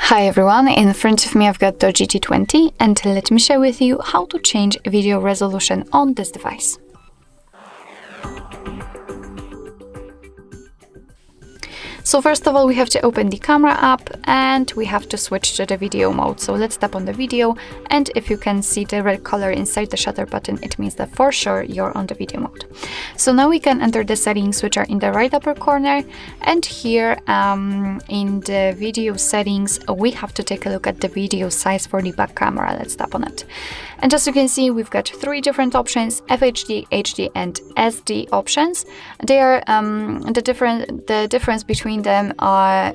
Hi everyone, in front of me I've got DOOGEE T20 and let me share with you how to change video resolution on this device. So first of all, we have to open the camera app and we have to switch to the video mode. So let's tap on the video, and if you can see the red color inside the shutter button, it means that for sure you're on the video mode. So now we can enter the settings, which are in the right upper corner, and here in the video settings we have to take a look at the video size for the back camera. Let's tap on it. And as you can see, we've got three different options: FHD, HD and SD options. They are the difference between them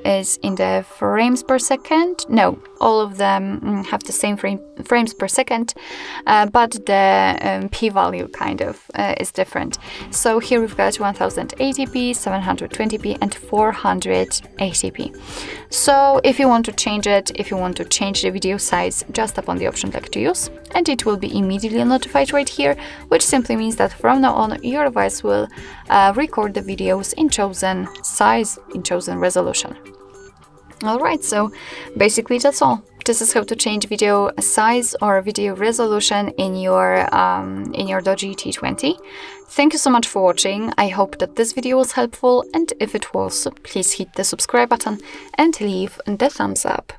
is in the frames per second. No, all of them have the same frames per second, but the p-value kind of is different. So here we've got 1080p, 720p and 480p. So if you want to change it, if you want to change the video size, just tap on the option "Like to use" and it will be immediately notified right here, which simply means that from now on your device will record the videos in chosen size, in chosen resolution. Alright, so basically that's all. This is how to change video size or video resolution in your DOOGEE T20. Thank you so much for watching. I hope that this video was helpful, and if it was, please hit the subscribe button and leave the thumbs up.